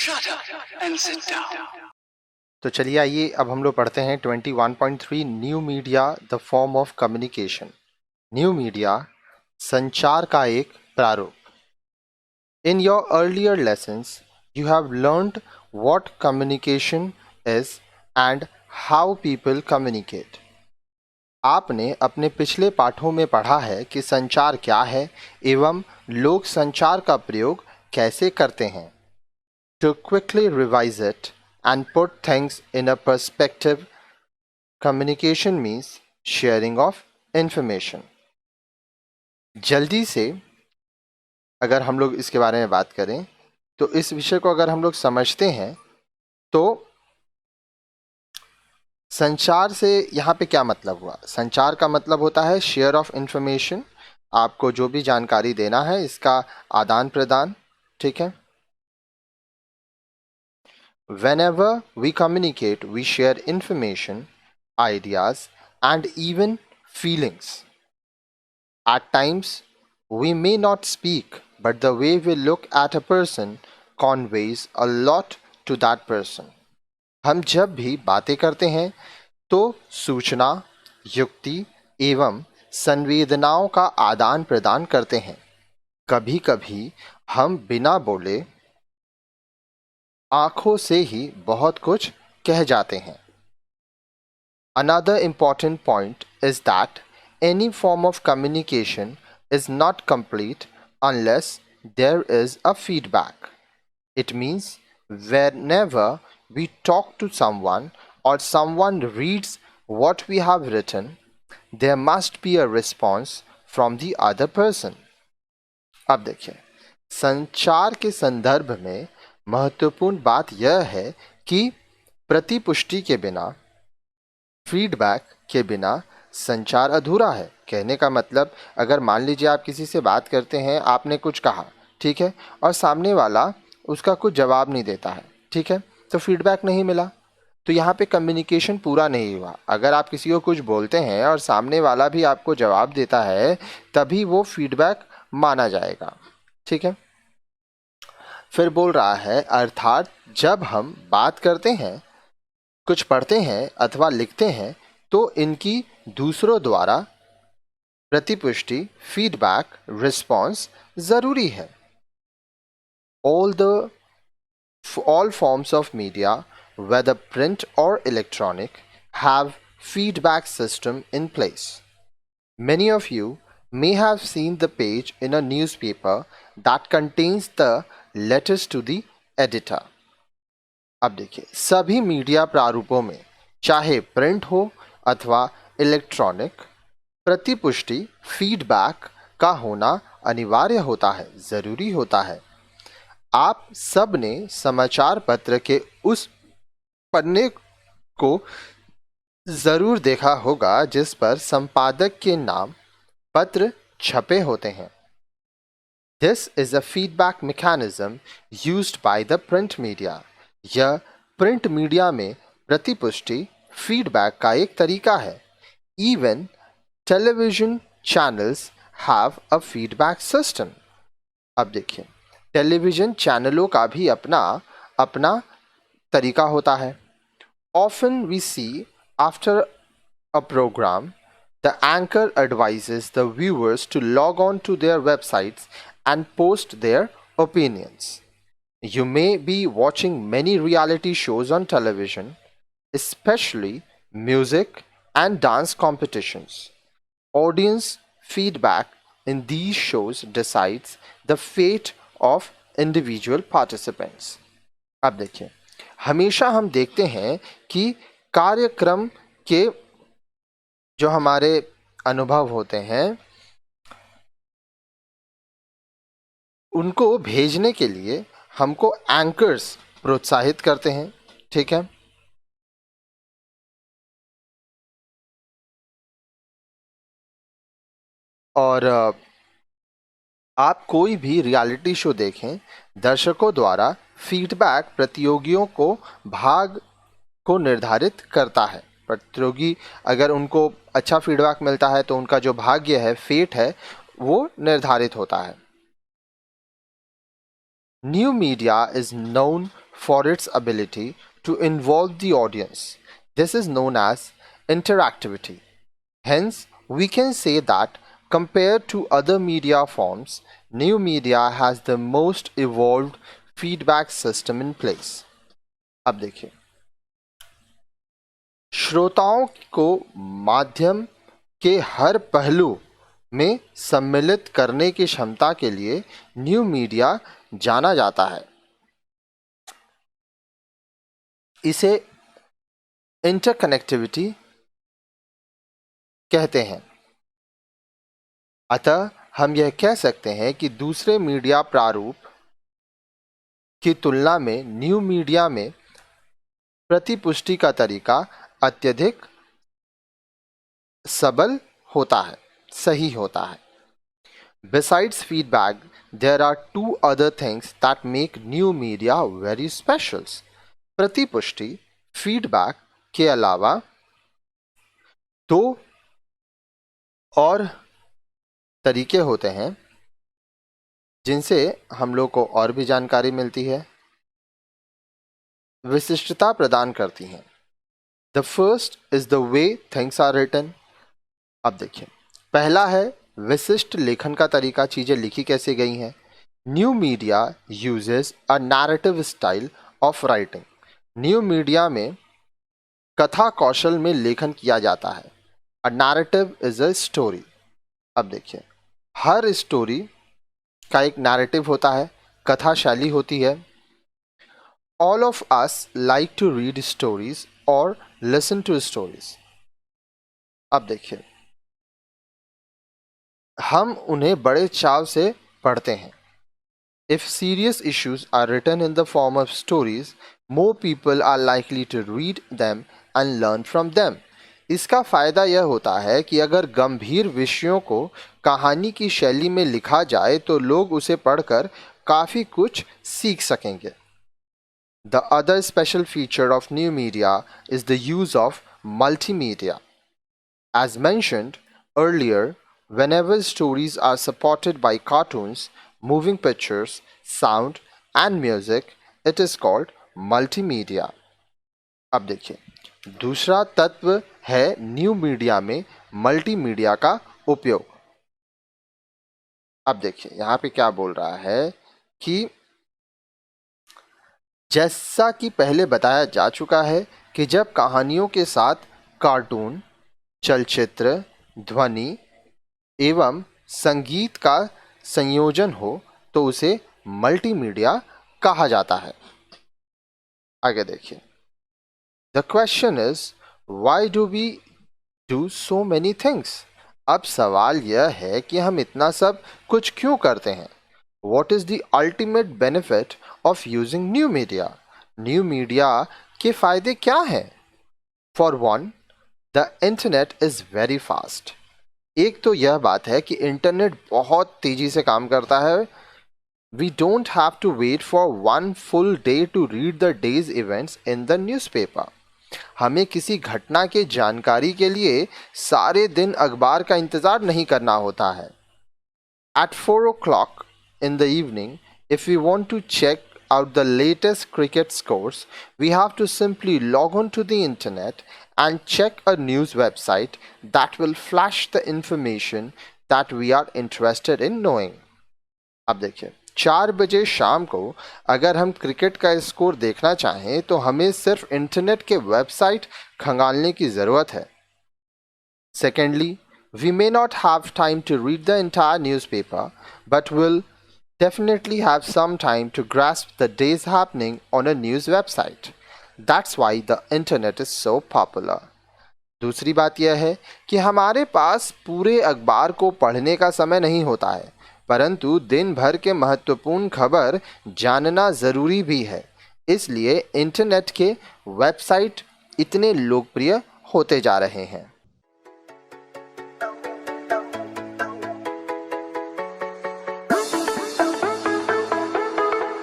Shut up and sit down. तो चलिए आइए अब हम लोग पढ़ते हैं 21.3 new media the form of communication. New media संचार का एक प्रारूप। In your earlier lessons you have learned what communication is and how people communicate. आपने अपने पिछले पाठों में पढ़ा है कि संचार क्या है एवं लोग संचार का प्रयोग कैसे करते हैं। To quickly revise it and put things in a perspective, communication means sharing of information. जल्दी से अगर हम लोग इसके बारे में बात करें तो इस विषय को अगर हम लोग समझते हैं तो संचार से यहाँ पे क्या मतलब हुआ। संचार का मतलब होता है शेयर ऑफ इंफॉर्मेशन, आपको जो भी जानकारी देना है इसका आदान प्रदान, ठीक है। Whenever we communicate, we share information, ideas, and even feelings. At times, we may not speak, but the way we look at a person conveys a lot to that person. हम जब भी बातें करते हैं तो सूचना, युक्ति एवं संवेदनाओं का आदान प्रदान करते हैं। कभी कभी हम बिना बोले आंखों से ही बहुत कुछ कह जाते हैं। Another important point is that any form of communication is not complete unless there is a feedback. It means whenever we talk to someone or someone reads what we have written, there must be a response from the other person. अब देखिए, संचार के संदर्भ में महत्वपूर्ण बात यह है कि प्रतिपुष्टि के बिना, फीडबैक के बिना संचार अधूरा है। कहने का मतलब, अगर मान लीजिए आप किसी से बात करते हैं, आपने कुछ कहा, ठीक है, और सामने वाला उसका कुछ जवाब नहीं देता है, ठीक है, तो फीडबैक नहीं मिला, तो यहाँ पे कम्युनिकेशन पूरा नहीं हुआ। अगर आप किसी को कुछ बोलते हैं और सामने वाला भी आपको जवाब देता है तभी वो फीडबैक माना जाएगा, ठीक है। फिर बोल रहा है, अर्थात जब हम बात करते हैं, कुछ पढ़ते हैं अथवा लिखते हैं तो इनकी दूसरों द्वारा प्रतिपुष्टि, फीडबैक, रिस्पॉन्स जरूरी है। All forms of media, whether print or electronic, have feedback system in place. Many of you may have seen the page in a newspaper that contains the letters to the editor. अब देखिए, सभी media प्रारूपों में, चाहे print हो अथवा electronic, प्रतिपुष्टि, feedback का होना अनिवार्य होता है, जरूरी होता है। आप सब ने समाचार पत्र के उस पन्ने को जरूर देखा होगा जिस पर संपादक के नाम पत्र छपे होते हैं। This is a feedback mechanism used by the print media. यह प्रिंट मीडिया में प्रतिपुष्टि, फीडबैक का एक तरीका है। Even television channels have a feedback system. अब देखिए, टेलीविजन चैनलों का भी अपना अपना तरीका होता है। Often we see after a program, the anchor advises the viewers to log on to their websites and post their opinions. You may be watching many reality shows on television, especially music and dance competitions. Audience feedback in these shows decides the fate of individual participants. अब देखिए, हमेशा हम देखते हैं कि कार्यक्रम के जो हमारे अनुभव होते हैं उनको भेजने के लिए हमको एंकर्स प्रोत्साहित करते हैं, ठीक है। और आप कोई भी रियलिटी शो देखें, दर्शकों द्वारा फीडबैक प्रतियोगियों को भाग को निर्धारित करता है। प्रतियोगी अगर उनको अच्छा फीडबैक मिलता है तो उनका जो भाग्य है, फेट है, वो निर्धारित होता है। New media is known for its ability to involve the audience. This is known as interactivity. Hence, we can say that compared to other media forms, new media has the most evolved feedback system in place. अब देखिए, श्रोताओं को माध्यम के हर पहलू में सम्मिलित करने की क्षमता के लिए न्यू मीडिया जाना जाता है. इसे इंटरकनेक्टिविटी कहते हैं. अतः हम यह कह सकते हैं कि दूसरे मीडिया प्रारूप की तुलना में न्यू मीडिया में प्रतिपुष्टि का तरीका अत्यधिक सबल होता है, सही होता है. Besides feedback, there are two other things that make new media very special. प्रतिपुष्टि, फीडबैक के अलावा दो और तरीके होते हैं जिनसे हम लोग को और भी जानकारी मिलती है, विशिष्टता प्रदान करती हैं. The first is the way things are written. अब देखिए, पहला है विशिष्ट लेखन का तरीका, चीजें लिखी कैसे गई हैं. New media uses a narrative style of writing. New media में कथा कौशल में लेखन किया जाता है. A narrative is a story. अब देखिए, हर स्टोरी का एक नैरेटिव होता है, कथा शैली होती है. All of us like to read stories और लिसन टू स्टोरीज. अब देखिए, हम उन्हें बड़े चाव से पढ़ते हैं. If serious issues are written in the form of stories, more people are likely to read them and learn from them. इसका फायदा यह होता है कि अगर गंभीर विषयों को कहानी की शैली में लिखा जाए तो लोग उसे पढ़कर काफी कुछ सीख सकेंगे. The other special feature of new media is the use of multimedia. As mentioned earlier, whenever stories are supported by cartoons, moving pictures, sound and music, it is called multimedia. अब देखिए, दूसरा तत्व है न्यू मीडिया में multimedia का उपयोग. अब देखिए, यहाँ पे क्या बोल रहा है कि जैसा कि पहले बताया जा चुका है कि जब कहानियों के साथ कार्टून, चलचित्र, ध्वनि एवं संगीत का संयोजन हो तो उसे मल्टीमीडिया कहा जाता है. आगे देखिए, the question is why do we do so many things. अब सवाल यह है कि हम इतना सब कुछ क्यों करते हैं. What is the ultimate benefit of using new media. New media के फायदे क्या हैं. For one, the internet is very fast. एक तो यह बात है कि इंटरनेट बहुत तेजी से काम करता है. We don't have to wait for one full day to read the day's events in the newspaper. हमें किसी घटना के जानकारी के लिए सारे दिन अखबार का इंतजार नहीं करना होता है. At 4 o'clock in the evening, if we want to check out the latest cricket scores, we have to simply log on to the internet and check a news website that will flash the information that we are interested in knowing. अब देखिए, 4 बजे शाम को अगर हम cricket का score देखना चाहें तो हमें सिर्फ इंटरनेट के वेबसाइट खंगालने की ज़रूरत है. Secondly, we may not have time to read the entire newspaper, but will definitely have some time to grasp the day's happening on a news website. That's why the internet is so popular. दूसरी बात यह है कि हमारे पास पूरे अखबार को पढ़ने का समय नहीं होता है, परंतु दिन भर के महत्वपूर्ण खबर जानना ज़रूरी भी है. इसलिए इंटरनेट के वेबसाइट इतने लोकप्रिय होते जा रहे हैं.